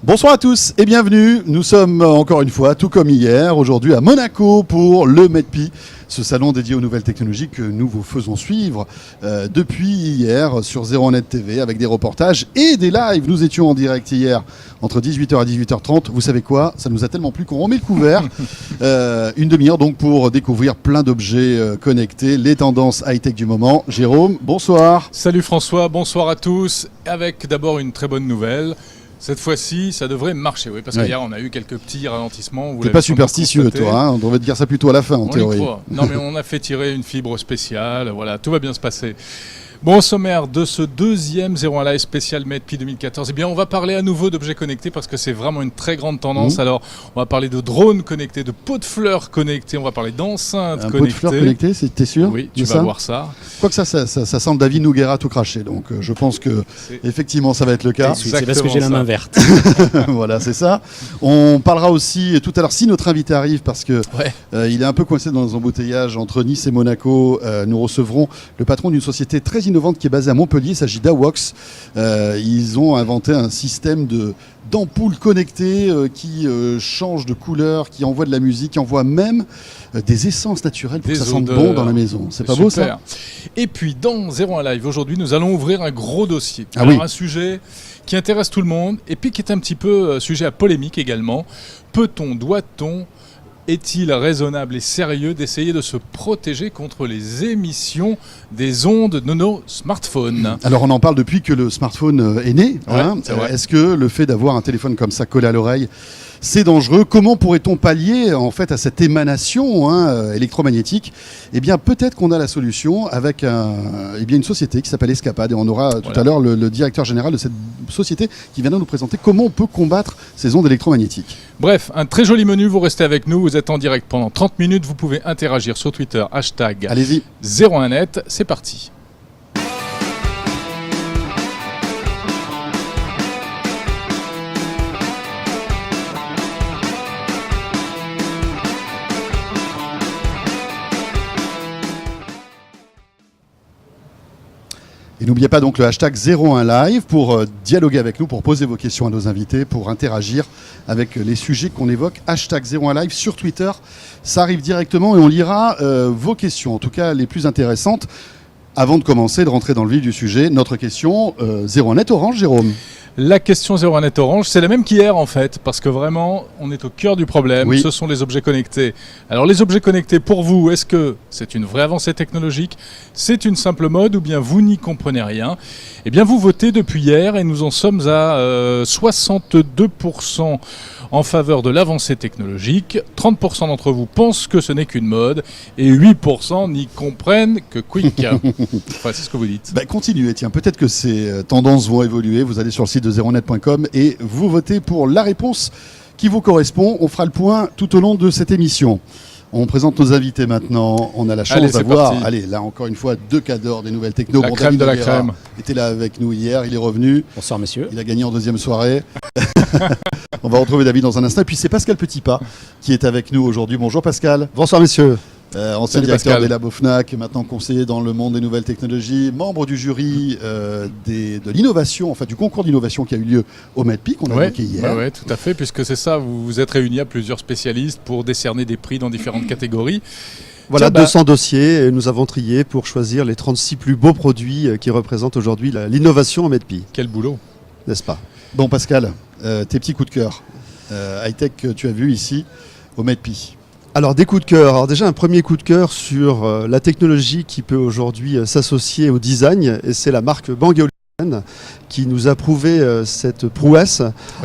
Bonsoir à tous et bienvenue. Nous sommes encore une fois, tout comme hier, aujourd'hui à Monaco pour le MEDPI, ce salon dédié aux nouvelles technologies que nous vous faisons suivre depuis hier sur 01net TV avec des reportages et des lives. Nous étions en direct hier entre 18h et 18h30. Vous savez quoi? Ça nous a tellement plu qu'on remet le couvert. Une demi-heure donc pour découvrir plein d'objets connectés, les tendances high-tech du moment. Jérôme, bonsoir. Salut François, bonsoir à tous. Avec d'abord une très bonne nouvelle. Cette fois-ci, ça devrait marcher, oui, parce qu'hier, on a eu quelques petits ralentissements. T'es pas superstitieux, toi, hein, on devrait te dire ça plutôt à la fin, en théorie. Non, mais on a fait tirer une fibre spéciale, voilà, tout va bien se passer. Bon, au sommaire de ce deuxième 01 Live spécial MEDPI 2014, eh bien, on va parler à nouveau d'objets connectés parce que c'est vraiment une très grande tendance. Alors, on va parler de drones connectés, de pots de fleurs connectés, on va parler d'enceintes connectées. Un pot de fleurs connecté, t'es sûr? Oui, tu vas voir ça. Quoique ça sent le David Nougera tout craché, donc je pense que effectivement ça va être le cas. C'est parce que j'ai la main verte. Voilà, c'est ça. On parlera aussi tout à l'heure, si notre invité arrive, parce que il est un peu coincé dans les embouteillages entre Nice et Monaco. Nous recevrons le patron d'une société très innovante qui est basée à Montpellier. Il s'agit d'Awox. Ils ont inventé un système d'ampoules connectées qui changent de couleur, qui envoient de la musique, qui envoient même des essences naturelles pour que ça sente bon dans la maison. C'est pas beau ça? Et puis dans 01 Live aujourd'hui, nous allons ouvrir un gros dossier. Un sujet qui intéresse tout le monde et puis qui est un petit peu sujet à polémique également. Peut-on, doit-on, est-il raisonnable et sérieux d'essayer de se protéger contre les émissions des ondes de nos smartphones? Alors on en parle depuis que le smartphone est né. Est-ce que le fait d'avoir un téléphone comme ça collé à l'oreille, c'est dangereux? Comment pourrait-on pallier en fait à cette émanation électromagnétique? Eh bien peut-être qu'on a la solution avec une société qui s'appelle Escapade et on aura tout à l'heure le directeur général de cette société qui viendra nous présenter comment on peut combattre ces ondes électromagnétiques. Bref, un très joli menu, vous restez avec nous, vous êtes en direct pendant 30 minutes, vous pouvez interagir sur Twitter, hashtag Allez-y. 01net, c'est parti. Et n'oubliez pas donc le hashtag 01 Live pour dialoguer avec nous, pour poser vos questions à nos invités, pour interagir avec les sujets qu'on évoque. Hashtag 01 Live sur Twitter, ça arrive directement et on lira vos questions, en tout cas les plus intéressantes. Avant de commencer, de rentrer dans le vif du sujet, notre question 01net Orange, Jérôme. La question 01net Orange, c'est la même qu'hier en fait, parce que vraiment, on est au cœur du problème, ce sont les objets connectés. Alors les objets connectés, pour vous, est-ce que c'est une vraie avancée technologique? C'est une simple mode ou bien vous n'y comprenez rien? Eh bien vous votez depuis hier et nous en sommes à 62% en faveur de l'avancée technologique, 30% d'entre vous pensent que ce n'est qu'une mode et 8% n'y comprennent que quick. Enfin, c'est ce que vous dites. Continuez, tiens, peut-être que ces tendances vont évoluer. Vous allez sur le site de 01net.com et vous votez pour la réponse qui vous correspond. On fera le point tout au long de cette émission. On présente nos invités maintenant. On a la chance d'avoir, là encore une fois, deux cadors des nouvelles techno. La crème de la crème. Il était là avec nous hier, il est revenu. Bonsoir messieurs. Il a gagné en deuxième soirée. On va retrouver David dans un instant. Et puis c'est Pascal Petitpas qui est avec nous aujourd'hui. Bonjour Pascal. Bonsoir messieurs. Ancien directeur des Labos Fnac, maintenant conseiller dans le monde des nouvelles technologies, membre du jury de l'innovation, enfin du concours d'innovation qui a eu lieu au MEDPI qu'on a évoqué hier. Oui, tout à fait, puisque c'est ça, vous vous êtes réunis à plusieurs spécialistes pour décerner des prix dans différentes catégories. Voilà, 200 dossiers et nous avons trié pour choisir les 36 plus beaux produits qui représentent aujourd'hui l'innovation au MEDPI. Quel boulot, n'est-ce pas? Bon Pascal, tes petits coups de cœur high-tech que tu as vus ici au MEDPI. Alors des coups de cœur. Alors déjà un premier coup de cœur sur la technologie qui peut aujourd'hui s'associer au design et c'est la marque Bang & Olufsen qui nous a prouvé cette prouesse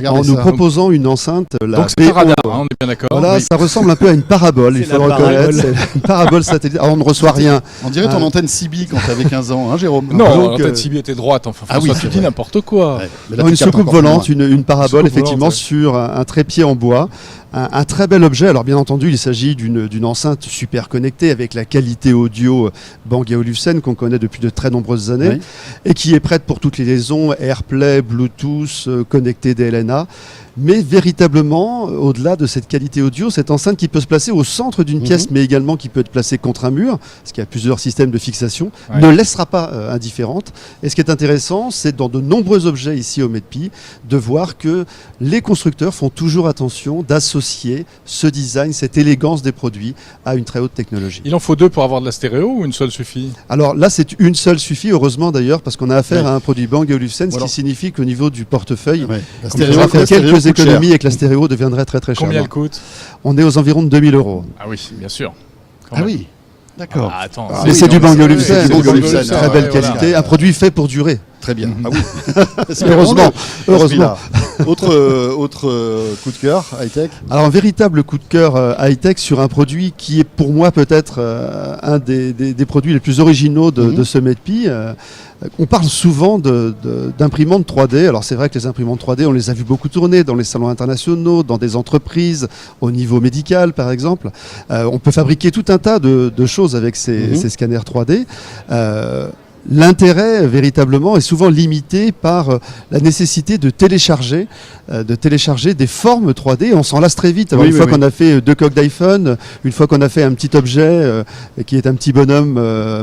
en nous proposant une enceinte. Donc c'est un radar, on est bien d'accord. Voilà, ça ressemble un peu à une parabole, il faut le reconnaître. C'est une parabole satellite. Alors on ne reçoit rien. On dirait ton antenne CB quand tu avais 15 ans, hein, Jérôme? Non, l'antenne CB était droite. Enfin, François, tu dis n'importe quoi. Une soucoupe volante, une parabole effectivement sur un trépied en bois. Un très bel objet. Alors bien entendu, il s'agit d'une enceinte super connectée avec la qualité audio Bang & Olufsen qu'on connaît depuis de très nombreuses années et qui est prête pour toutes les liaisons AirPlay, Bluetooth, connecté DLNA. mais véritablement, au-delà de cette qualité audio, cette enceinte qui peut se placer au centre d'une pièce, mais également qui peut être placée contre un mur, parce qu'il y a plusieurs systèmes de fixation, ne laissera pas indifférente. Et ce qui est intéressant, c'est dans de nombreux objets ici au MEDPI, de voir que les constructeurs font toujours attention d'associer ce design, cette élégance des produits à une très haute technologie. Il en faut deux pour avoir de la stéréo ou une seule suffit? Alors là, c'est une seule suffit, heureusement d'ailleurs, parce qu'on a affaire à un produit Bang & Olufsen, ce qui signifie qu'au niveau du portefeuille, on va faire quelques économies et que la stéréo deviendrait très très chère. Combien elle coûte? On est aux environs de 2000 €. Ah oui, bien sûr. Ah oui, d'accord. Ah, attends, mais c'est du Bang & Olufsen, très belle qualité, un produit fait pour durer. Très bien. Ah oui. Heureusement. Autre coup de cœur, high-tech. Alors un véritable coup de cœur high-tech sur un produit qui est pour moi peut-être un des produits les plus originaux de ce MEDPI. On parle souvent d'imprimantes 3D. Alors c'est vrai que les imprimantes 3D, on les a vu beaucoup tourner dans les salons internationaux, dans des entreprises, au niveau médical par exemple. On peut fabriquer tout un tas de choses avec ces scanners 3D. L'intérêt véritablement est souvent limité par la nécessité de télécharger des formes 3D. On s'en lasse très vite. Alors, une fois qu'on a fait 2 coques d'iPhone, une fois qu'on a fait un petit objet qui est un petit bonhomme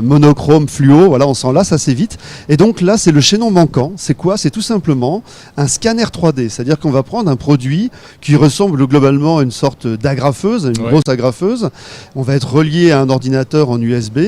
monochrome fluo, voilà, on s'en lasse assez vite. Et donc là, c'est le chaînon manquant. C'est quoi? C'est tout simplement un scanner 3D. C'est-à-dire qu'on va prendre un produit qui ressemble globalement à une sorte d'agrafeuse, une grosse agrafeuse. On va être relié à un ordinateur en USB.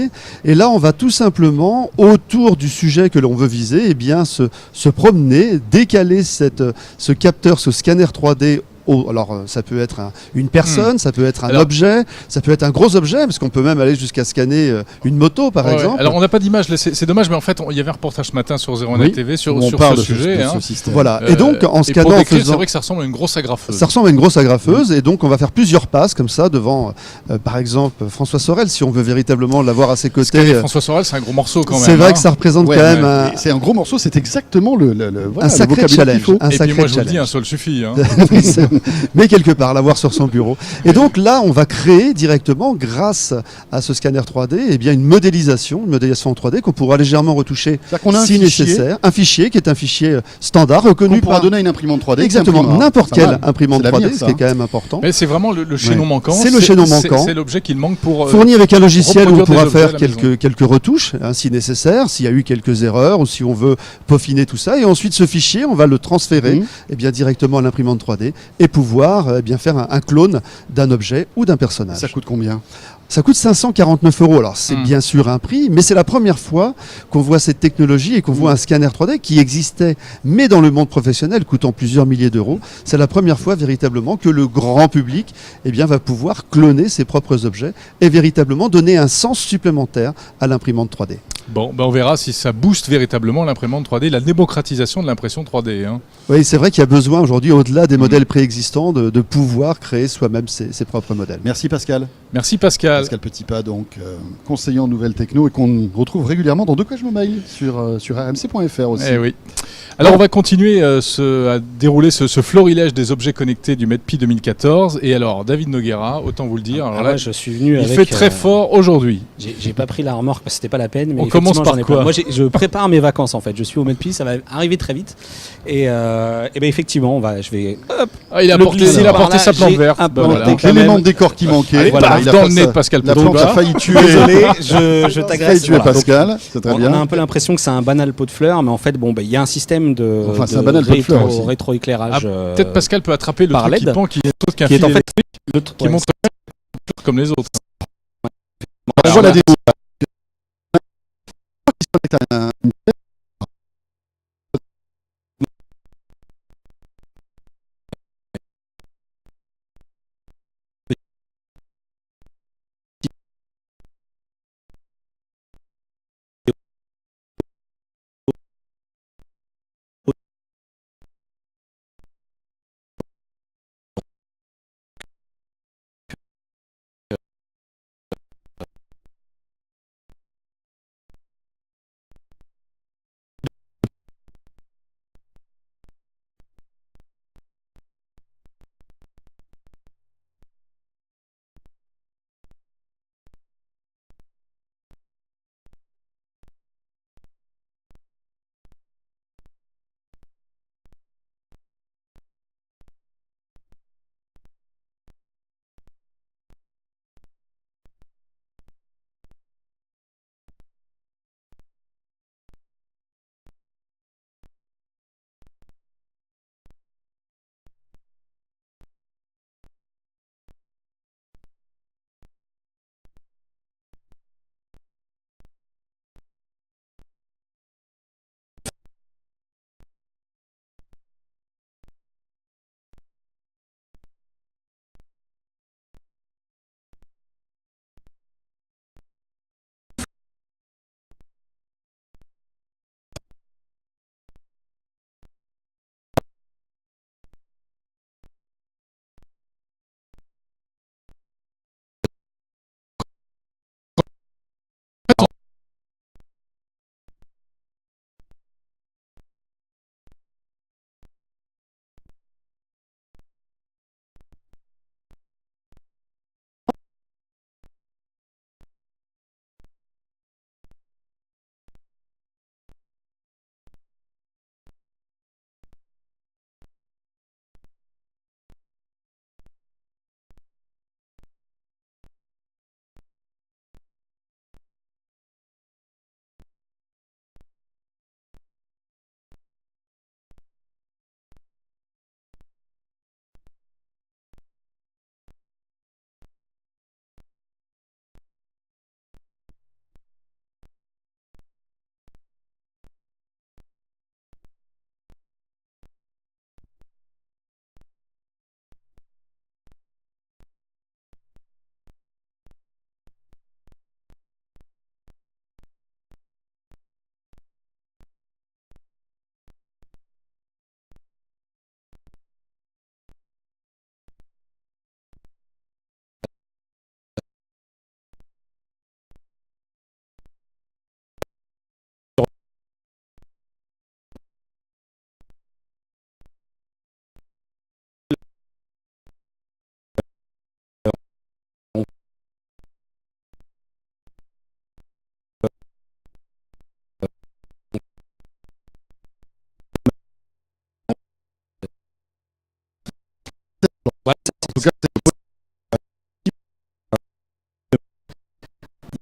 Et là, on va tout simplement, autour du sujet que l'on veut viser, eh bien, se promener, décaler ce capteur, ce scanner 3D. Alors ça peut être une personne, ça peut être un objet, ça peut être un gros objet, parce qu'on peut même aller jusqu'à scanner une moto par exemple. Alors on n'a pas d'image, c'est dommage, mais en fait il y avait un reportage ce matin sur 01net TV sur ce sujet. Voilà. Et donc en scannant, c'est vrai que ça ressemble à une grosse agrafeuse. Ça ressemble à une grosse agrafeuse, et donc on va faire plusieurs passes comme ça devant, par exemple François Sorel, si on veut véritablement l'avoir à ses côtés. François Sorel, c'est un gros morceau quand même. C'est vrai que ça représente quand même c'est un gros morceau, c'est exactement un sacré challenge. Et puis moi je vous le dis, un seul suffit. Mais quelque part, l'avoir sur son bureau. Et donc là, on va créer directement, grâce à ce scanner 3D, eh bien une modélisation en 3D qu'on pourra légèrement retoucher si nécessaire. Un fichier qui est un fichier standard reconnu qu'on pourra donner à une imprimante 3D. Exactement, n'importe quelle imprimante 3D, ce qui est quand même important. Mais c'est vraiment le chaînon manquant. C'est le chaînon manquant. C'est l'objet qu'il manque pour fourni avec un logiciel où on pourra faire quelques retouches, si nécessaire, s'il y a eu quelques erreurs ou si on veut peaufiner tout ça. Et ensuite, ce fichier, on va le transférer eh bien, directement à l'imprimante 3D et pouvoir bien faire un clone d'un objet ou d'un personnage. Ça coûte combien? Ça coûte 549 €. Alors c'est bien sûr un prix, mais c'est la première fois qu'on voit cette technologie et qu'on voit un scanner 3D qui existait, mais dans le monde professionnel, coûtant plusieurs milliers d'euros. C'est la première fois véritablement que le grand public eh bien, va pouvoir cloner ses propres objets et véritablement donner un sens supplémentaire à l'imprimante 3D. Bon, on verra si ça booste véritablement l'imprimante 3D, la démocratisation de l'impression 3D. Oui, c'est vrai qu'il y a besoin aujourd'hui, au-delà des modèles préexistants, de pouvoir créer soi-même ses propres modèles. Merci Pascal. Merci Pascal. Pascal Petitpas, donc conseiller en nouvelles techno et qu'on retrouve régulièrement dans De quoi je me mail sur rmc.fr aussi. Eh oui. Alors on va continuer à dérouler ce florilège des objets connectés du MEDPI 2014. Et alors David Noguera, autant vous le dire, alors là, je suis venu il fait très fort aujourd'hui. J'ai pas pris la remorque parce que c'était pas la peine. Mais on commence par quoi? Moi je prépare mes vacances en fait. Je suis au MEDPI, ça va arriver très vite. Et ben effectivement, je vais. Hop, il a apporté sa plante verte. L'élément de décor qui manquait. Dans le nez de Pascal La plante a failli tuer. Désolé, je t'agresse. Failli tuer Pascal. C'est très bien. On a un peu l'impression que c'est un banal pot de fleurs, mais en fait, il y a un système de rétroéclairage. Peut-être Pascal peut attraper le truc LED, qui est en fait qui montre comme les autres. On voit la démo.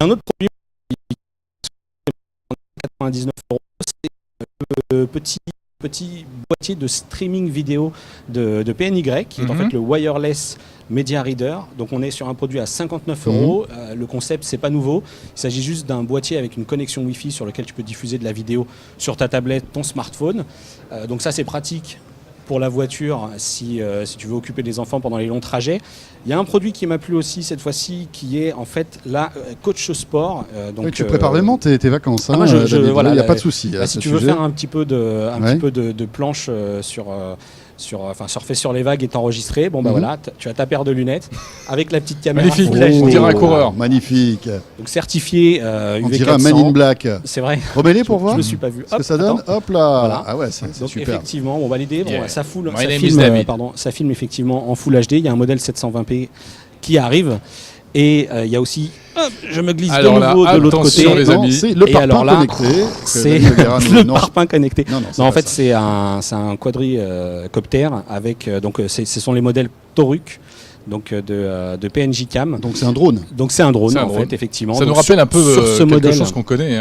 Un autre produit, 99 €, c'est le petit boîtier de streaming vidéo de PNY, qui est en fait le Wireless Media Reader. Donc on est sur un produit à 59 €. Le concept, c'est pas nouveau. Il s'agit juste d'un boîtier avec une connexion Wi-Fi sur lequel tu peux diffuser de la vidéo sur ta tablette, ton smartphone. Donc ça, c'est pratique pour la voiture si tu veux occuper des enfants pendant les longs trajets. Il y a un produit qui m'a plu aussi cette fois-ci, qui est en fait la Coach Sport. Donc tu prépares vraiment tes vacances, hein, moi, il n'y a pas de souci. Si tu veux faire un petit peu de planche surfer sur les vagues et t'enregistrer, voilà, tu as ta paire de lunettes avec la petite caméra. Magnifique, on dirait un coureur. Magnifique. Donc certifié on dirait un Man in Black. C'est vrai. Remets-les pour voir. Je ne me suis pas vu. Ce que ça donne. Hop là. Voilà. Ah ouais, c'est donc super. Effectivement, l'idée, ça filme effectivement en Full HD. Il y a un modèle 720p qui arrive. Et il y a aussi, je me glisse de nouveau de l'autre côté. Les amis. C'est le parpaing connecté. C'est le parpaing connecté. Non, en fait, c'est un quadricoptère avec. Ce sont les modèles Toruk. Donc de PNJ Cam. Donc c'est un drone. Donc c'est un drone en fait, effectivement. Ça nous rappelle un peu ce quelque modèle, chose qu'on connaît,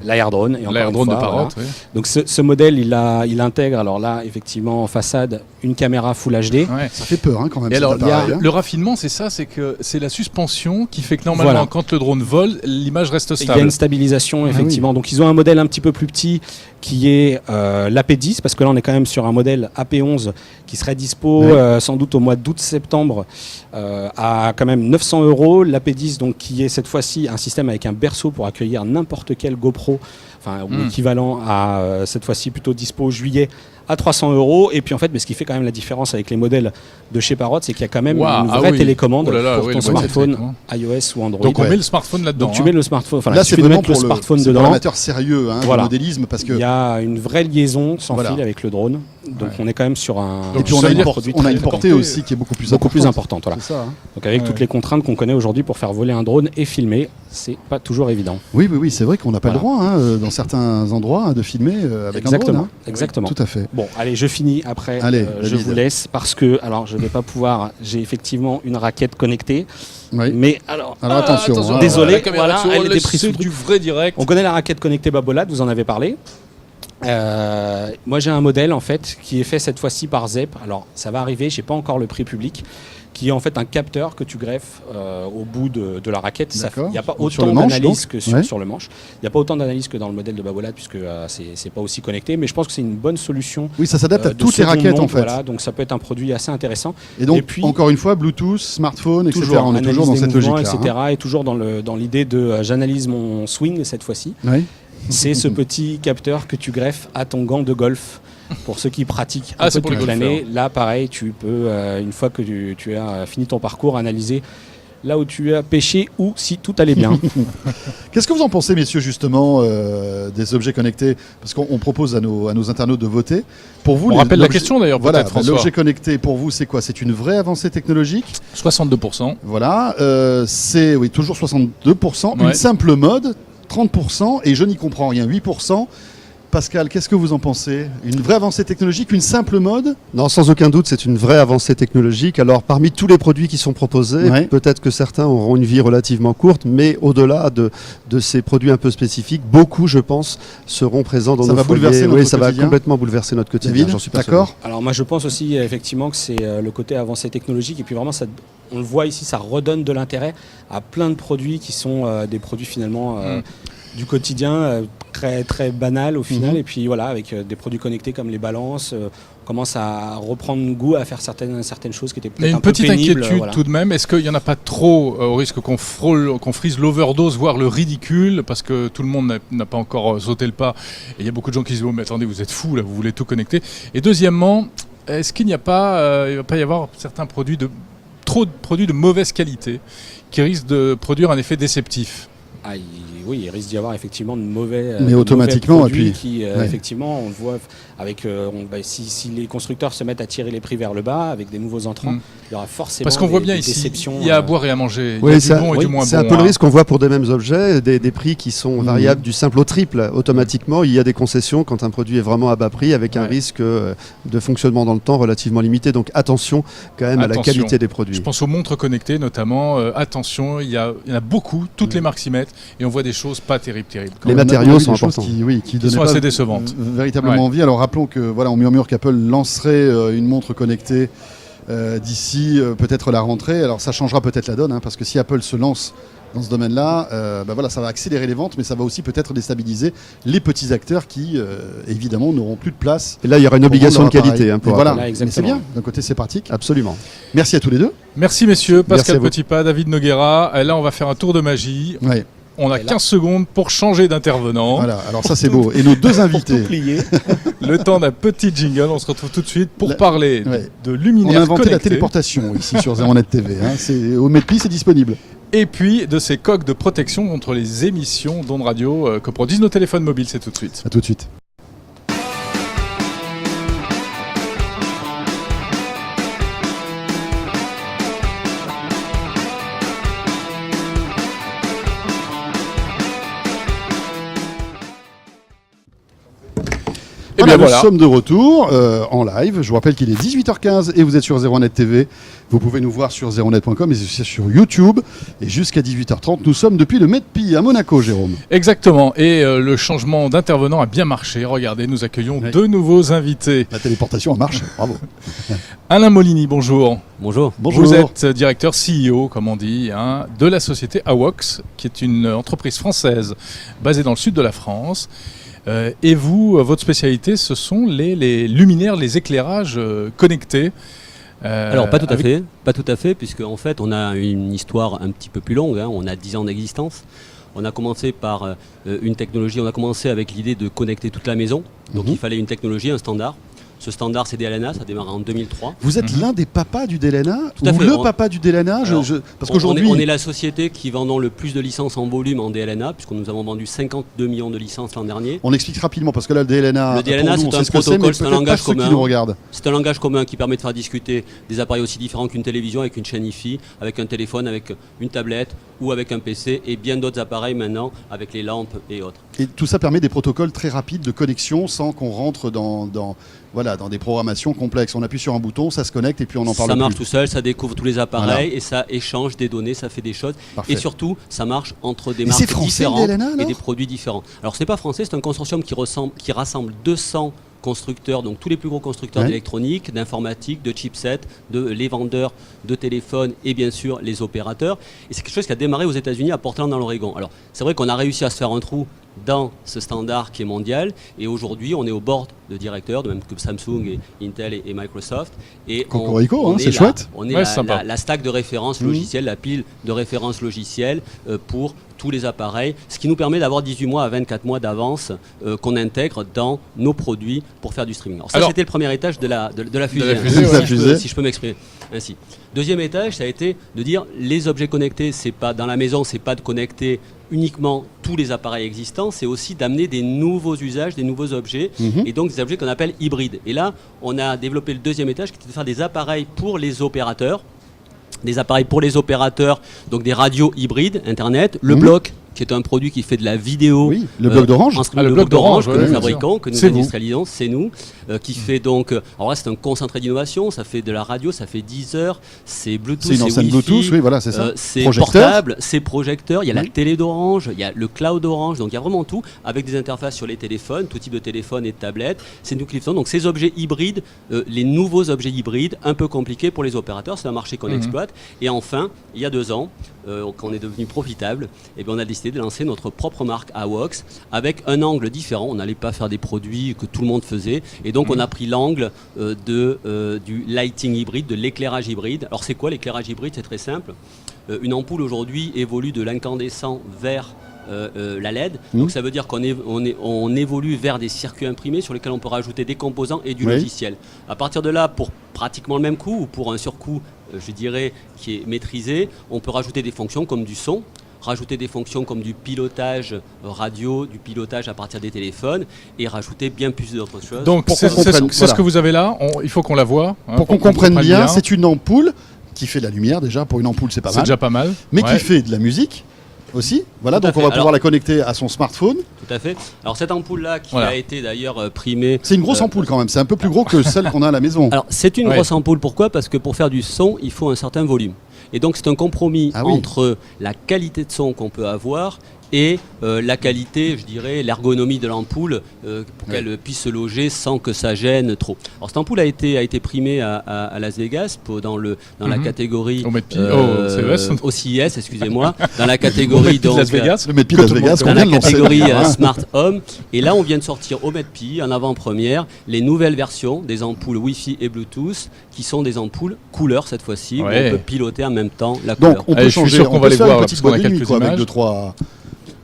l'Air Drone. L'Air Drone de Parrot. Voilà. Donc ce modèle, il intègre alors là effectivement en façade une caméra Full HD. Ouais. Ça fait peur quand même. Et alors le raffinement, c'est ça, c'est que c'est la suspension qui fait que normalement quand le drone vole, l'image reste stable. Il y a une stabilisation effectivement. Donc ils ont un modèle un petit peu plus petit qui est l'AP10, parce que là on est quand même sur un modèle AP11 qui serait dispo sans doute au mois d'août-septembre. À quand même 900 €, l'AP10 donc qui est cette fois-ci un système avec un berceau pour accueillir n'importe quel GoPro, ou équivalent à cette fois-ci plutôt dispo juillet à 300 €. Et puis en fait, mais ce qui fait quand même la différence avec les modèles de chez Parrot, c'est qu'il y a quand même une vraie télécommande pour ton smartphone iOS ou Android. Donc on met le smartphone là-dedans. Donc tu mets le smartphone. Là, c'est vraiment pour le smartphone dedans. dedans. C'est amateur sérieux du modélisme, parce que il y a une vraie liaison sans fil avec le drone. Donc on est quand même sur un. Et puis on a une portée aussi qui est beaucoup plus importante. Voilà. C'est ça, hein. Donc avec toutes les contraintes qu'on connaît aujourd'hui pour faire voler un drone et filmer, c'est pas toujours évident. Oui, c'est vrai qu'on n'a pas le droit dans certains endroits de filmer avec un drone. Exactement. Tout à fait. Bon, allez, je finis après. Allez, je vous laisse parce que je vais pas pouvoir. J'ai effectivement une raquette connectée. Oui. Mais alors attention, désolé, elle était prise du vrai direct. On connaît la raquette connectée Babolat, vous en avez parlé. Moi j'ai un modèle en fait qui est fait cette fois-ci par ZEP. Alors ça va arriver, j'ai pas encore le prix public, qui est en fait un capteur que tu greffes au bout de la raquette. Il n'y a pas autant d'analyse que sur le manche. Il n'y a pas autant d'analyse que dans le modèle de Babolat, puisque c'est pas aussi connecté. Mais je pense que c'est une bonne solution. Oui, ça s'adapte à toutes les raquettes en fait. Voilà, donc ça peut être un produit assez intéressant. Et donc puis, encore une fois, Bluetooth, smartphone, etc. Toujours, on est toujours dans cette logique-là. etc. Et toujours dans l'idée de j'analyse mon swing cette fois-ci. Oui. C'est ce petit capteur que tu greffes à ton gant de golf. Pour ceux qui pratiquent pour toute l'année, là pareil, tu peux, une fois que tu as fini ton parcours, analyser là où tu as pêché ou si tout allait bien. Qu'est-ce que vous en pensez, messieurs, justement, des objets connectés? Parce qu'on propose à nos internautes de voter. Pour vous, on rappelle la question d'ailleurs, voilà, peut-être, François. L'objet connecté, pour vous, c'est quoi? C'est une vraie avancée technologique? 62%. Voilà, c'est toujours 62%. Une simple mode, 30%, et je n'y comprends rien, 8%. Pascal, qu'est-ce que vous en pensez? Une vraie avancée technologique, une simple mode? Non, sans aucun doute, c'est une vraie avancée technologique. Alors, parmi tous les produits qui sont proposés, peut-être que certains auront une vie relativement courte, mais au-delà de ces produits un peu spécifiques, beaucoup, je pense, seront présents dans nos foyers. Ça va complètement bouleverser notre quotidien. J'en suis d'accord. Alors, moi, je pense aussi, effectivement, que c'est le côté avancée technologique. Et puis, vraiment, on le voit ici, ça redonne de l'intérêt à plein de produits qui sont des produits, finalement, du quotidien, très, très banal au final. Et puis voilà, avec des produits connectés comme les balances, on commence à reprendre goût à faire certaines choses qui étaient peut-être un peu pénibles. Une petite inquiétude tout de même, est-ce qu'il n'y en a pas trop au risque qu'on frise l'overdose, voire le ridicule, parce que tout le monde n'a pas encore sauté le pas, et il y a beaucoup de gens qui se disent « Oh mais attendez, vous êtes fous, là, vous voulez tout connecter ». Et deuxièmement, est-ce qu'il n'y a pas, il va pas y avoir certains produits trop de produits de mauvaise qualité qui risquent de produire un effet déceptif? oui, il risque d'y avoir effectivement de mauvais. Mais automatiquement, mauvais produits et puis, qui, effectivement, on le voit avec. Si les constructeurs se mettent à tirer les prix vers le bas avec des nouveaux entrants, il y aura forcément. Parce qu'on voit bien des ici, déceptions. il y a à boire et à manger. Oui, il y a du bon et du moins bon. C'est un peu le risque qu'on voit pour des mêmes objets, des prix qui sont variables du simple au triple. Automatiquement, il y a des concessions quand un produit est vraiment à bas prix, avec un risque de fonctionnement dans le temps relativement limité. Donc attention quand même à la qualité des produits. Je pense aux montres connectées notamment. Attention, il y en a beaucoup, toutes les marques s'y mettent, et on voit des choses pas terribles. Les matériaux sont importants. Qui sont assez décevantes. Véritablement envie. Alors rappelons que on murmure qu'Apple lancerait une montre connectée d'ici peut-être la rentrée. Alors ça changera peut-être la donne, parce que si Apple se lance dans ce domaine-là, ça va accélérer les ventes, mais ça va aussi peut-être déstabiliser les petits acteurs qui, évidemment, n'auront plus de place. Et là, il y aura une obligation de qualité. Mais c'est bien, d'un côté c'est pratique. Absolument. Merci à tous les deux. Merci messieurs, Pascal Merci Petitpas, David Noguera. Et là, on va faire un tour de magie. Ouais. On a 15 secondes pour changer d'intervenant. Voilà, alors ça c'est beau. Et nos deux invités. Le temps d'un petit jingle, on se retrouve tout de suite pour parler de luminaires connectés. On a inventé la téléportation ici sur Zéro Net TV. Au Medpi, c'est disponible. Et puis de ces coques de protection contre les émissions d'ondes radio que produisent nos téléphones mobiles. C'est tout de suite. À tout de suite. Nous sommes de retour en live. Je vous rappelle qu'il est 18h15 et vous êtes sur Zéro Net TV. Vous pouvez nous voir sur zeronet.com et aussi sur YouTube. Et jusqu'à 18h30, nous sommes depuis le Medpi à Monaco, Jérôme. Exactement. Et le changement d'intervenant a bien marché. Regardez, nous accueillons deux nouveaux invités. La téléportation a marché. Bravo. Alain Molini, bonjour. Bonjour. Vous êtes directeur CEO, comme on dit, de la société AWOX, qui est une entreprise française basée dans le sud de la France. Et vous, votre spécialité, ce sont les luminaires, les éclairages connectés. Alors pas tout à fait, puisque en fait on a une histoire un petit peu plus longue. On a 10 ans d'existence. On a commencé par une technologie. On a commencé avec l'idée de connecter toute la maison. Donc il fallait une technologie, un standard. Ce standard, c'est DLNA, ça a démarré en 2003. Vous êtes l'un des papas du DLNA Tout à fait. Le papa du DLNA Parce qu'aujourd'hui, on est la société qui vendons le plus de licences en volume en DLNA, puisque nous avons vendu 52 millions de licences l'an dernier. On explique rapidement, parce que là, le DLNA, c'est un protocole, c'est un langage commun. Qui nous regardent. C'est un langage commun qui permet de faire discuter des appareils aussi différents qu'une télévision, avec une chaîne Hi-Fi, avec un téléphone, avec une tablette ou avec un PC, et bien d'autres appareils maintenant, avec les lampes et autres. Et tout ça permet des protocoles très rapides de connexion sans qu'on rentre dans des programmations complexes. On appuie sur un bouton, ça se connecte et puis on en parle. Ça marche tout seul, ça découvre tous les appareils et ça échange des données, ça fait des choses. Parfait. Et surtout, ça marche entre des marques différentes et des produits différents. Alors, c'est pas français, c'est un consortium qui rassemble 200 constructeurs, donc tous les plus gros constructeurs d'électronique, d'informatique, de chipsets, les vendeurs de téléphones et bien sûr les opérateurs. Et c'est quelque chose qui a démarré aux États-Unis à Portland dans l'Oregon. Alors, c'est vrai qu'on a réussi à se faire un trou dans ce standard qui est mondial, et aujourd'hui on est au board de directeurs, de même que Samsung et Intel et Microsoft, et c'est chouette. On est la stack de référence logicielle, la pile de référence logicielle pour tous les appareils, ce qui nous permet d'avoir 18 mois à 24 mois d'avance qu'on intègre dans nos produits pour faire du streaming. Alors c'était le premier étage de la fusée, si je peux m'exprimer ainsi. Deuxième étage, ça a été de dire les objets connectés, c'est pas dans la maison, c'est pas de connecter uniquement tous les appareils existants, c'est aussi d'amener des nouveaux usages, des nouveaux objets, et donc des objets qu'on appelle hybrides. Et là, on a développé le deuxième étage qui était de faire des appareils pour les opérateurs, donc des radios hybrides, Internet, le bloc, qui est un produit qui fait de la vidéo. Oui, le bloc d'Orange. Le bloc d'Orange que nous fabriquons, que nous industrialisons, c'est nous. Qui fait donc. Alors là, c'est un concentré d'innovation, ça fait de la radio, ça fait Deezer, c'est Bluetooth, c'est enceinte Bluetooth, oui, voilà, c'est ça. C'est portable, c'est projecteur, il y a la télé d'Orange, il y a le cloud d'Orange, donc il y a vraiment tout, avec des interfaces sur les téléphones, tout type de téléphone et de tablette. C'est nous qui le faisons. Donc ces objets hybrides, les nouveaux objets hybrides, un peu compliqués pour les opérateurs, c'est un marché qu'on exploite. Et enfin, il y a 2 ans, quand on est devenu profitable, et bien on a décidé de lancer notre propre marque AWOX avec un angle différent. On n'allait pas faire des produits que tout le monde faisait, et donc on a pris l'angle du lighting hybride, de l'éclairage hybride. Alors c'est quoi l'éclairage hybride? C'est très simple. Une ampoule aujourd'hui évolue de l'incandescent vers la LED, donc ça veut dire qu'on évolue vers des circuits imprimés sur lesquels on peut rajouter des composants et du logiciel. À partir de là, pour pratiquement le même coût ou pour un surcoût, je dirais, qui est maîtrisé, on peut rajouter des fonctions comme du son, rajouter des fonctions comme du pilotage radio, du pilotage à partir des téléphones et rajouter bien plus d'autres choses. Donc c'est ce que vous avez là, il faut qu'on la voit. Pour qu'on comprenne bien, c'est une ampoule qui fait de la lumière déjà. Pour une ampoule, c'est pas mal. C'est déjà pas mal. Mais qui fait de la musique aussi. Voilà, donc on va pouvoir la connecter à son smartphone. Tout à fait. Alors cette ampoule-là qui a été d'ailleurs primée... C'est une grosse ampoule quand même, c'est un peu plus gros que celle qu'on a à la maison. Alors c'est une grosse ampoule, pourquoi ? Parce que pour faire du son, il faut un certain volume. Et donc c'est un compromis entre la qualité de son qu'on peut avoir et la qualité, je dirais, l'ergonomie de l'ampoule pour qu'elle puisse se loger sans que ça gêne trop. Alors cette ampoule a été primée à Las Vegas dans la catégorie au CES, excusez-moi, dans la catégorie donc Las Vegas, le MEDPI de Las Vegas, dans la catégorie Smart Home. Et là, on vient de sortir au MEDPI en avant-première les nouvelles versions des ampoules Wi-Fi et Bluetooth qui sont des ampoules couleur cette fois-ci où on peut piloter en même temps la couleur. Donc on peut changer, on peut faire une petite boîte de nuit avec 2-3.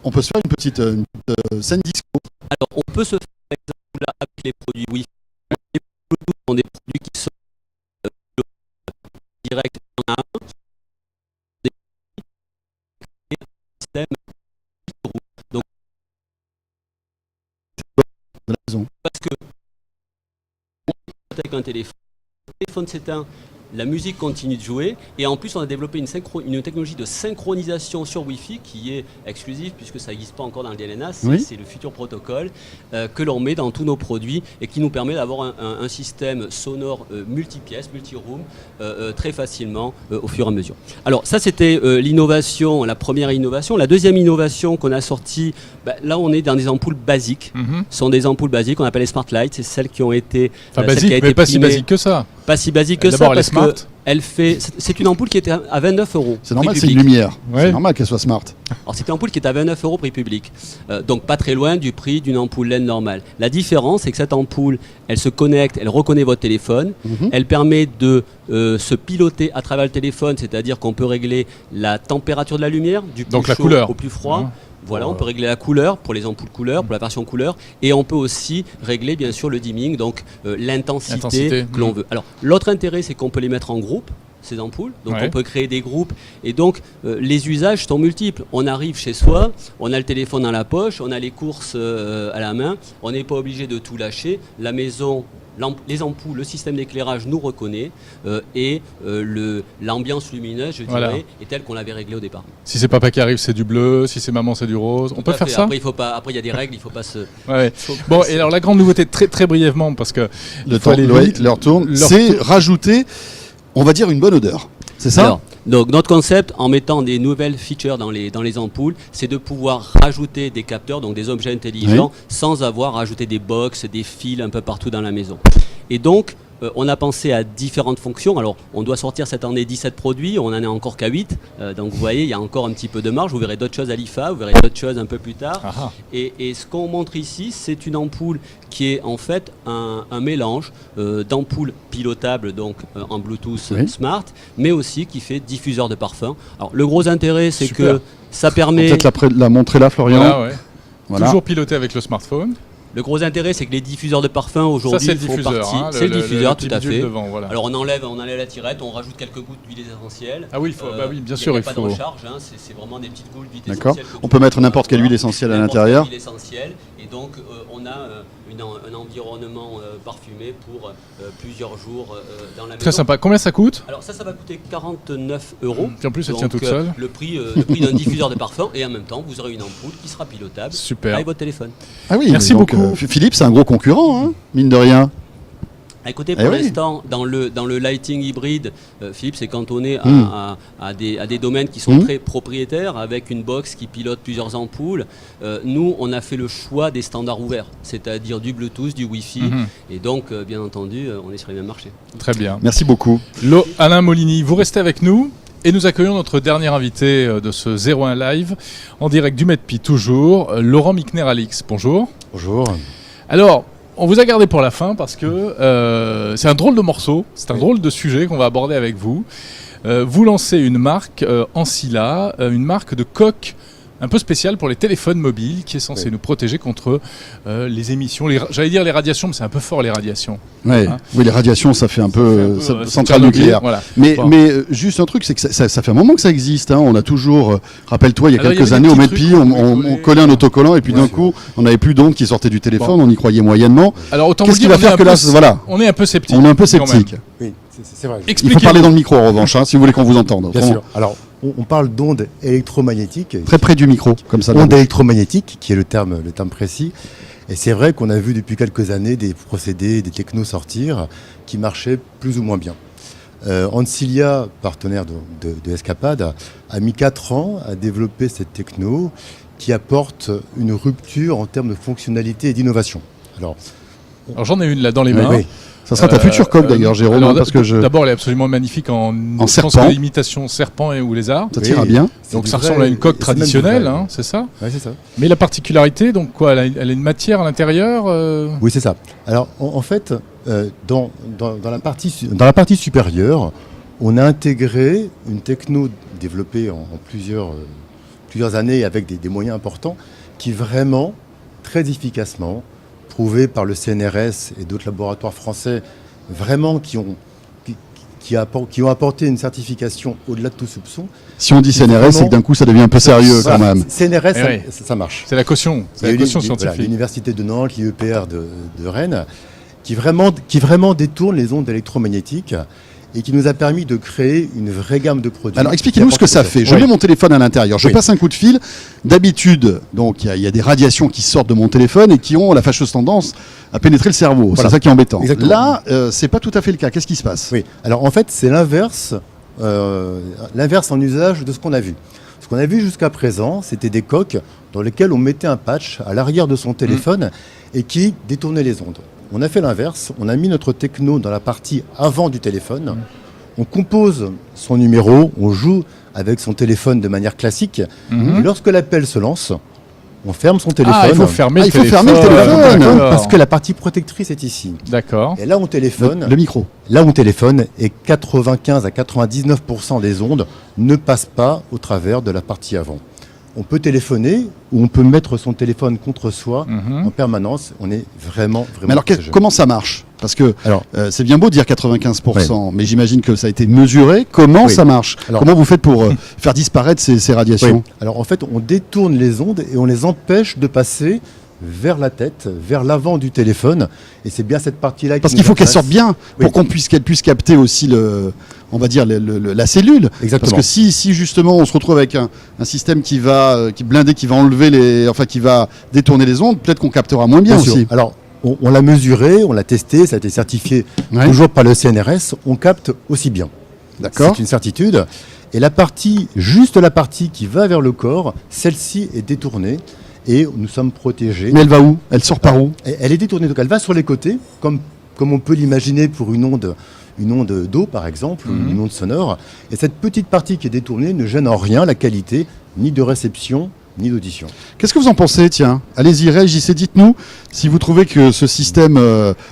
On peut se faire une petite scène disco. Alors, on peut se faire par exemple là, avec les produits Wi-Fi. Les Bluetooth sont des produits qui sont directs en un. Des systèmes donc, parce que avec un téléphone, le téléphone s'éteint. La musique continue de jouer et en plus on a développé une technologie de synchronisation sur Wi-Fi qui est exclusive puisque ça n'existe pas encore dans le DLNA, c'est le futur protocole que l'on met dans tous nos produits et qui nous permet d'avoir un système sonore multi-pièces, multi-room très facilement au fur et à mesure. Alors ça c'était l'innovation, la première innovation. La deuxième innovation qu'on a sortie, là on est dans des ampoules basiques. Ce sont des ampoules basiques qu'on appelle les Smart Light, c'est celles qui ont été... basiques, mais pas si basiques que ça. Pas si basique que ça parce que c'est une ampoule qui était à 29 €. C'est normal, c'est une lumière. C'est normal qu'elle soit smart. Alors c'est une ampoule qui est à 29 € prix public. Donc pas très loin du prix d'une ampoule LED normale. La différence c'est que cette ampoule, elle se connecte, elle reconnaît votre téléphone. Elle permet de se piloter à travers le téléphone, c'est-à-dire qu'on peut régler la température de la lumière, du plus chaud au plus froid. Voilà, on peut régler la couleur pour les ampoules couleur, pour la version couleur, et on peut aussi régler bien sûr le dimming, donc l'intensité que l'on veut. Alors l'autre intérêt, c'est qu'on peut les mettre en groupe, ces ampoules, donc on peut créer des groupes, et donc les usages sont multiples. On arrive chez soi, on a le téléphone dans la poche, on a les courses à la main, on n'est pas obligé de tout lâcher, la maison... Les ampoules, le système d'éclairage nous reconnaît et l'ambiance lumineuse, je dirais, est telle qu'on l'avait réglée au départ. Si c'est papa qui arrive, c'est du bleu. Si c'est maman, c'est du rose. On peut faire ça. Après, il y a des règles, il ne faut pas se... Bon, et alors la grande nouveauté, très, très brièvement, parce que leur tourne, c'est rajouter, on va dire, une bonne odeur. C'est ça ? Alors, donc notre concept, en mettant des nouvelles features dans les ampoules, c'est de pouvoir rajouter des capteurs, donc des objets intelligents, sans avoir rajouté des box, des fils un peu partout dans la maison. Et donc, on a pensé à différentes fonctions. Alors, on doit sortir cette année 17 produits, on en est encore qu'à 8. Donc, vous voyez, il y a encore un petit peu de marge. Vous verrez d'autres choses à l'IFA, vous verrez d'autres choses un peu plus tard. Et ce qu'on montre ici, c'est une ampoule qui est en fait un mélange d'ampoules pilotables, donc en Bluetooth Smart, mais aussi qui fait diffuseur de parfum. Alors, le gros intérêt, c'est que ça permet... Peut-être la montrer là, Florian. Voilà. Toujours piloté avec le smartphone. Le gros intérêt, c'est que les diffuseurs de parfum aujourd'hui font partie. C'est le diffuseur, tout à fait. Devant, voilà. Alors on enlève la tirette, on rajoute quelques gouttes d'huile essentielle. Ah oui, il faut, bien sûr, il faut. Il n'y a pas de recharge, c'est vraiment des petites gouttes d'huile essentielle. D'accord. On peut mettre n'importe quelle huile essentielle à l'intérieur. Huile essentielle, et donc on a un environnement parfumé pour plusieurs jours dans la maison. Très sympa. Combien ça coûte ? Alors ça va coûter 49 €. Et en plus, elle tient toute seule. Le prix d'un diffuseur de parfum, et en même temps, vous aurez une ampoule qui sera pilotable avec votre téléphone. Ah oui, merci beaucoup. Philippe, c'est un gros concurrent, hein, mine de rien. Écoutez, pour l'instant, dans le lighting hybride, Philippe s'est cantonné à des domaines qui sont très propriétaires, avec une box qui pilote plusieurs ampoules. Nous, on a fait le choix des standards ouverts, c'est-à-dire du Bluetooth, du Wi-Fi, et donc, bien entendu, on est sur les mêmes marchés. Très bien. Merci beaucoup. Alain Molini, vous restez avec nous. Et nous accueillons notre dernier invité de ce 01 Live, en direct du MEDPI toujours, Laurent Michner-Alix. Bonjour. Bonjour. Alors, on vous a gardé pour la fin parce que c'est un drôle de morceau, c'est un drôle de sujet qu'on va aborder avec vous. Vous lancez une marque Ancilla, une marque de coques un peu spécial pour les téléphones mobiles qui est censé nous protéger contre les émissions, j'allais dire les radiations, mais c'est un peu fort les radiations. Ouais. Hein, oui, les radiations, ça fait un peu centrale nucléaire. Voilà. Mais juste un truc, c'est que ça fait un moment que ça existe. Hein. On a toujours, rappelle-toi, il y a quelques années au MEDPI, on collait un autocollant et puis d'un coup, on n'avait plus d'ondes qui sortaient du téléphone, on y croyait moyennement. Alors autant qu'est-ce qui va faire que là, voilà, on est un peu sceptique. On est un peu sceptique. Oui, c'est vrai. Il faut parler dans le micro en revanche, si vous voulez qu'on vous entende. Bien sûr. Alors, on parle d'ondes électromagnétiques. Très près du micro, comme ça. Ondes électromagnétiques, qui est le terme précis. Et c'est vrai qu'on a vu depuis quelques années des procédés, des technos sortir qui marchaient plus ou moins bien. Ancilia, partenaire de Escapade, a mis 4 ans à développer cette techno qui apporte une rupture en termes de fonctionnalité et d'innovation. Alors j'en ai une là dans les mains. Oui. Ça sera ta future coque d'ailleurs, Jérôme. D'abord, elle est absolument magnifique en serpent. Imitation serpent ou lézard. Ça t'ira bien. Donc ça ressemble à une coque traditionnelle, hein, c'est ça ? Oui, c'est ça. Mais la particularité, donc quoi, elle a une matière à l'intérieur Oui, c'est ça. Alors en fait, dans la partie supérieure, on a intégré une techno développée en plusieurs années avec des moyens importants qui vraiment, très efficacement, prouvés par le CNRS et d'autres laboratoires français, vraiment qui ont apporté une certification au-delà de tout soupçon. Si on dit CNRS, c'est que d'un coup ça devient un peu sérieux quand même. CNRS, ça marche. C'est la caution, scientifique. Voilà, l'Université de Nantes, l'IEPR de Rennes, qui vraiment détourne les ondes électromagnétiques et qui nous a permis de créer une vraie gamme de produits. Alors expliquez-nous ce que ça fait. Je mets mon téléphone à l'intérieur, je passe un coup de fil. D'habitude, donc il y a des radiations qui sortent de mon téléphone et qui ont la fâcheuse tendance à pénétrer le cerveau. Voilà. C'est ça qui est embêtant. Exactement. Là, c'est pas tout à fait le cas. Qu'est-ce qui se passe ? Oui. Alors en fait, c'est l'inverse en usage de ce qu'on a vu. Ce qu'on a vu jusqu'à présent, c'était des coques dans lesquelles on mettait un patch à l'arrière de son téléphone et qui détournait les ondes. On a fait l'inverse, on a mis notre techno dans la partie avant du téléphone, on compose son numéro, on joue avec son téléphone de manière classique, et lorsque l'appel se lance, on ferme son téléphone. Il faut fermer le téléphone. Parce que la partie protectrice est ici. D'accord. Et là, on téléphone. Le micro. Là, on téléphone et 95 à 99% des ondes ne passent pas au travers de la partie avant. On peut téléphoner ou on peut mettre son téléphone contre soi en permanence. On est vraiment mais alors, comment ça marche ? Parce que c'est bien beau de dire 95%, mais j'imagine que ça a été mesuré. Comment ça marche ? Comment vous faites pour faire disparaître ces radiations ? Alors en fait, on détourne les ondes et on les empêche de passer vers la tête, vers l'avant du téléphone. Et c'est bien cette partie-là parce qu'il faut qu'elle sorte bien pour qu'elle puisse capter aussi la cellule. Exactement. Parce que si justement on se retrouve avec un système qui va enlever qui va détourner les ondes, peut-être qu'on captera moins bien aussi. Alors on l'a mesuré, on l'a testé, ça a été certifié toujours par le CNRS, on capte aussi bien. D'accord. C'est une certitude. Et la partie qui va vers le corps, celle-ci est détournée. Et nous sommes protégés. Mais elle va où ? Elle sort par où ? Elle est détournée, donc elle va sur les côtés, comme on peut l'imaginer pour une onde d'eau par exemple, ou une onde sonore. Et cette petite partie qui est détournée ne gêne en rien la qualité, ni de réception, ni d'audition. Qu'est-ce que vous en pensez ? Tiens, allez-y, réagissez, dites-nous si vous trouvez que ce système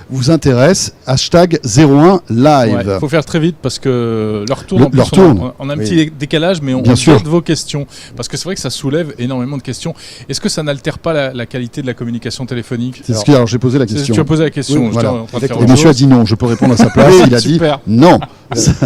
vous intéresse. #01 live. Il faut faire très vite parce que leur tourne. On a un petit décalage, mais on garde vos questions. Parce que c'est vrai que ça soulève énormément de questions. Est-ce que ça n'altère pas la qualité de la communication téléphonique ? Alors j'ai posé la question. Tu as posé la question. Et monsieur a dit non, je peux répondre à sa place. Il a dit non.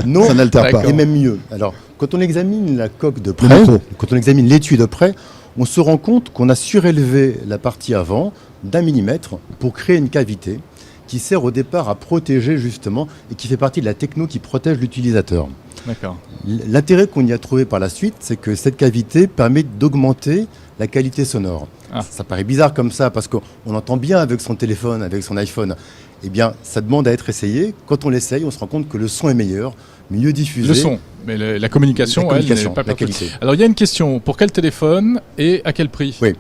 Non, ça n'altère pas. Et même mieux. Alors, quand on examine la coque de près, quand on examine l'étui de près, on se rend compte qu'on a surélevé la partie avant d'1 millimètre pour créer une cavité qui sert au départ à protéger justement et qui fait partie de la techno qui protège l'utilisateur. D'accord. L'intérêt qu'on y a trouvé par la suite, c'est que cette cavité permet d'augmenter la qualité sonore. Ça paraît bizarre comme ça parce qu'on entend bien avec son téléphone, avec son iPhone. Eh bien, ça demande à être essayé. Quand on l'essaye, on se rend compte que le son est meilleur, mieux diffusé. Le son, mais la communication, elle n'est pas la qualité. Alors, il y a une question. Pour quel téléphone et à quel prix ? Oui.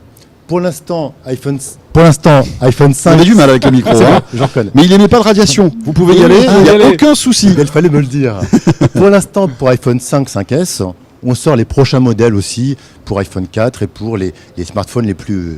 Pour l'instant, iPhone 5. On a du mal avec le micro. J'en connais. Mais il n'émet pas de radiation. Vous pouvez y aller, il n'y a aucun souci. Il fallait me le dire. Pour l'instant, pour iPhone 5, 5S, on sort les prochains modèles aussi pour iPhone 4 et pour les smartphones les plus.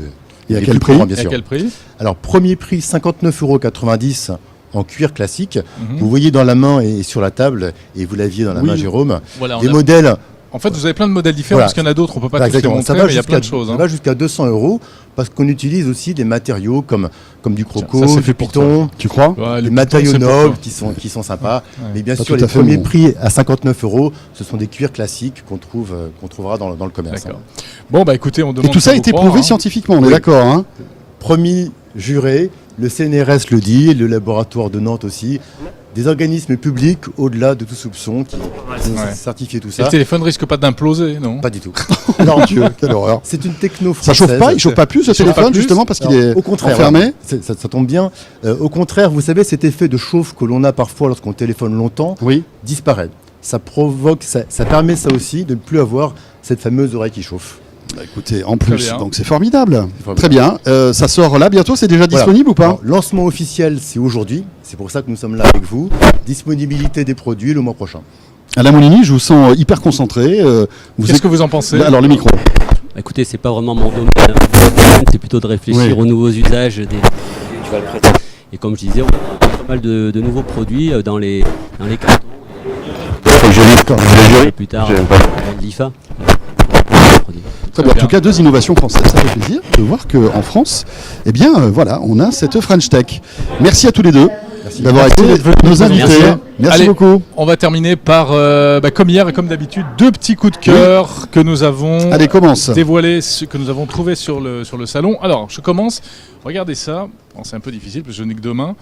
Et à quel prix ? À quel prix ? Alors, premier prix, 59,90 € en cuir classique. Vous voyez dans la main et sur la table, et vous l'aviez dans la main, Jérôme, des modèles En fait, vous avez plein de modèles différents, parce qu'il y en a d'autres, on peut pas tous les montrer, mais il y a plein de choses. Ça va jusqu'à 200 €, parce qu'on utilise aussi des matériaux comme du croco, ça, c'est du fait pour python. Tu crois? Les matériaux nobles qui sont sympas. Ouais. Mais bien Pas sûr, tout à les fait premiers bon. prix à 59 €, ce sont des cuirs classiques qu'on trouvera dans le commerce. D'accord. Bon, bah écoutez, on demande. Et tout ça a à été vous prouvé croire, hein. scientifiquement, on est Oui. d'accord, hein? Promis, juré, le CNRS le dit, le laboratoire de Nantes aussi, des organismes publics au-delà de tout soupçon qui ont Ouais. certifié tout Et ça. le téléphone risque pas d'imploser, non? Pas du tout. Alors, Dieu, quelle horreur. C'est une techno Ça française. chauffe pas, il chauffe pas plus ce chauffe pas téléphone, plus. justement, parce qu'il Alors, est au contraire, enfermé. ça tombe bien. Au contraire, vous savez, cet effet de chauffe que l'on a parfois lorsqu'on téléphone longtemps Oui. disparaît. Ça provoque, ça permet ça aussi de ne plus avoir cette fameuse oreille qui chauffe. Bah, écoutez, en Très plus, bien. donc c'est formidable. C'est formidable. Très bien. Ça sort là bientôt, c'est déjà Voilà. disponible ou pas? Alors, lancement officiel, c'est aujourd'hui. C'est pour ça que nous sommes là avec vous. Disponibilité des produits le mois prochain. Alain Moulini, je vous sens hyper concentré. Qu'est-ce que vous en pensez? Alors, le micro. Écoutez, c'est pas vraiment mon domaine, c'est plutôt de réfléchir Oui. aux nouveaux usages des tu vas le présenter. Et comme je disais, on a pas mal de nouveaux produits dans les cartons. Plus tard, dans l'IFA. Très bien. En bien. tout cas, 2 innovations françaises. Ça fait plaisir de voir qu'en France, eh bien, voilà, on a cette French Tech. Merci à tous les deux d'avoir été nos invités. Merci Allez, beaucoup. On va terminer par, comme hier et comme d'habitude, 2 petits coups de cœur que nous avons Allez, commence. dévoilés, que nous avons trouvés sur le salon. Alors, je commence. Regardez ça. Bon, c'est un peu difficile parce que je n'ai que 2 mains.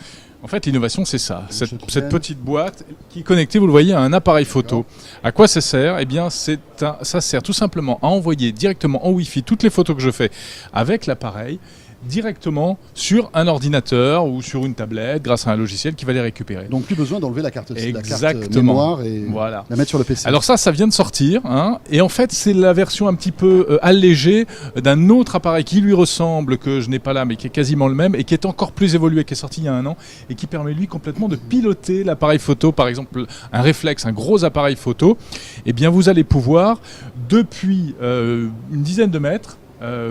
En fait, l'innovation, c'est ça. Cette petite boîte qui est connectée, vous le voyez, à un appareil photo. À quoi ça sert? Eh bien, ça sert tout simplement à envoyer directement en Wi-Fi toutes les photos que je fais avec l'appareil directement sur un ordinateur ou sur une tablette grâce à un logiciel qui va les récupérer. Donc, plus besoin d'enlever la carte Exactement. mémoire et Voilà. la mettre sur le PC. Alors ça vient de sortir, hein, et en fait c'est la version un petit peu allégée d'un autre appareil qui lui ressemble, que je n'ai pas là, mais qui est quasiment le même, et qui est encore plus évolué, qui est sorti il y a 1 an, et qui permet lui complètement de piloter l'appareil photo, par exemple un réflexe, un gros appareil photo, et bien vous allez pouvoir, depuis une dizaine de mètres,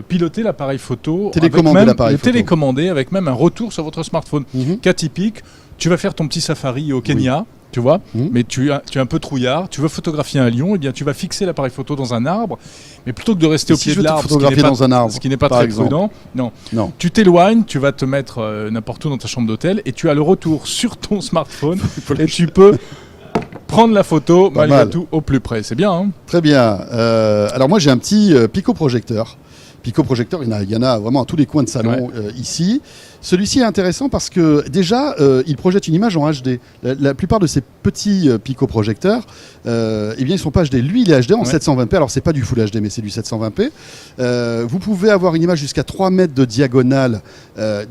piloter l'appareil photo, télécommander avec même un retour sur votre smartphone. Cas typique, tu vas faire ton petit safari au Kenya, tu vois, mais tu es un peu trouillard, tu veux photographier un lion, et bien tu vas fixer l'appareil photo dans un arbre, mais plutôt que de rester au pied de l'arbre, ce qui n'est pas très prudent, non. Tu t'éloignes, tu vas te mettre n'importe où dans ta chambre d'hôtel, et tu as le retour sur ton smartphone, et tu peux prendre la photo malgré tout au plus près. C'est bien, hein? Très bien. Alors moi j'ai un petit picoprojecteur. Picoprojecteur, il y en a vraiment à tous les coins de salon ici. Celui-ci est intéressant parce que déjà, il projette une image en HD. La plupart de ces petits picoprojecteurs, eh bien, ils ne sont pas HD. Lui, il est HD en 720p. Alors, c'est pas du Full HD, mais c'est du 720p. Vous pouvez avoir une image jusqu'à 3 mètres de diagonale.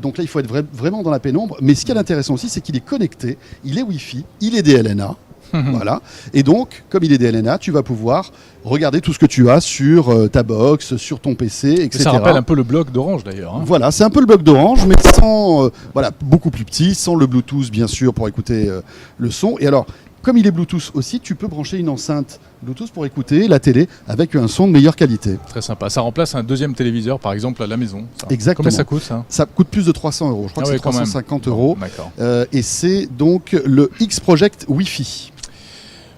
Donc là, il faut être vraiment dans la pénombre. Mais ce qui est intéressant aussi, c'est qu'il est connecté, il est Wi-Fi, il est DLNA. Voilà. Et donc, comme il est DLNA, tu vas pouvoir regarder tout ce que tu as sur ta box, sur ton PC, etc. Ça rappelle un peu le bloc d'Orange d'ailleurs. Hein. Voilà, c'est un peu le bloc d'Orange, mais sans, beaucoup plus petit, sans le Bluetooth bien sûr pour écouter le son. Et alors, comme il est Bluetooth aussi, tu peux brancher une enceinte Bluetooth pour écouter la télé avec un son de meilleure qualité. Très sympa. Ça remplace un deuxième téléviseur par exemple à la maison. Ça. Exactement. Combien ça coûte ça? Ça coûte plus de 300 €. Je crois que c'est 350 €. D'accord. Et c'est donc le X-Project Wi-Fi.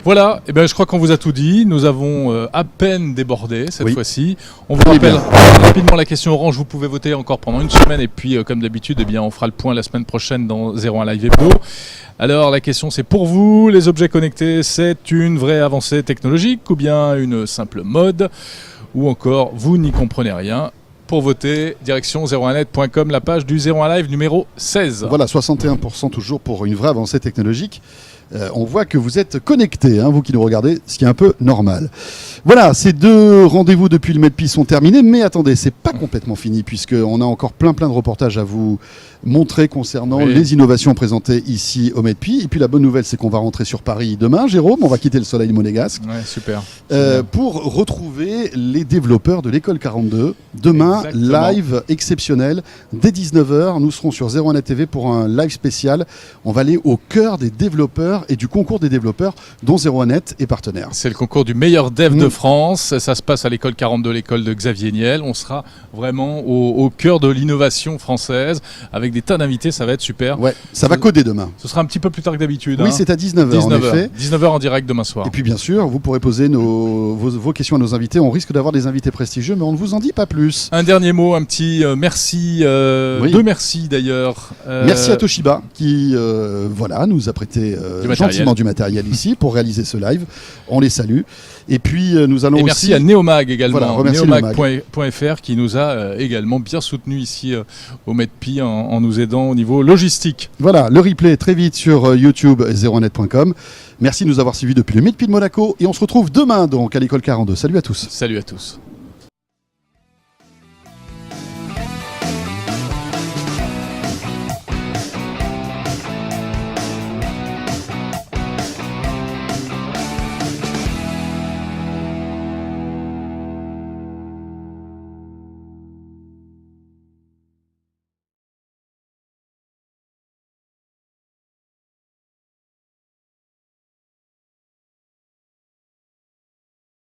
Voilà, et je crois qu'on vous a tout dit. Nous avons à peine débordé cette fois-ci. On vous rappelle rapidement la question Orange. Vous pouvez voter encore pendant 1 semaine. Et puis, comme d'habitude, on fera le point la semaine prochaine dans 01 Live Hebdo. Alors, la question, c'est pour vous, les objets connectés, c'est une vraie avancée technologique ou bien une simple mode? Ou encore, vous n'y comprenez rien? Pour voter, direction 01net.com, la page du 01 Live numéro 16. Voilà, 61% toujours pour une vraie avancée technologique. On voit que vous êtes connectés, hein, vous qui nous regardez, ce qui est un peu normal. Voilà, ces 2 rendez-vous depuis le MEDPI sont terminés, mais attendez, c'est pas complètement fini, puisqu'on a encore plein de reportages à vous montrer concernant les innovations présentées ici au MEDPI. Et puis la bonne nouvelle, c'est qu'on va rentrer sur Paris demain, Jérôme, on va quitter le soleil monégasque. Ouais, super. Pour retrouver les développeurs de l'école 42. Demain, live exceptionnel, dès 19h, nous serons sur 01net TV pour un live spécial. On va aller au cœur des développeurs développeurs et du concours des développeurs dont 01net est partenaire. C'est le concours du meilleur dev de France. Ça se passe à l'école 42, l'école de Xavier Niel. On sera vraiment au cœur de l'innovation française avec des tas d'invités. Ça va être super. Ouais, ça va coder demain. Ce sera un petit peu plus tard que d'habitude. Oui, c'est à 19h en effet. 19h en direct demain soir. Et puis bien sûr, vous pourrez poser vos questions à nos invités. On risque d'avoir des invités prestigieux, mais on ne vous en dit pas plus. Un dernier mot, un petit merci, deux merci d'ailleurs. Merci à Toshiba qui nous a prêté gentiment du matériel ici pour réaliser ce live. On les salue. Et puis nous allons merci à Neomag également, Neomag.fr qui nous a également bien soutenu ici au MEDPI en nous aidant au niveau logistique. Voilà, le replay très vite sur YouTube 01net.com. Merci de nous avoir suivis depuis le MEDPI de Monaco et on se retrouve demain donc à l'école 42. Salut à tous. Salut à tous.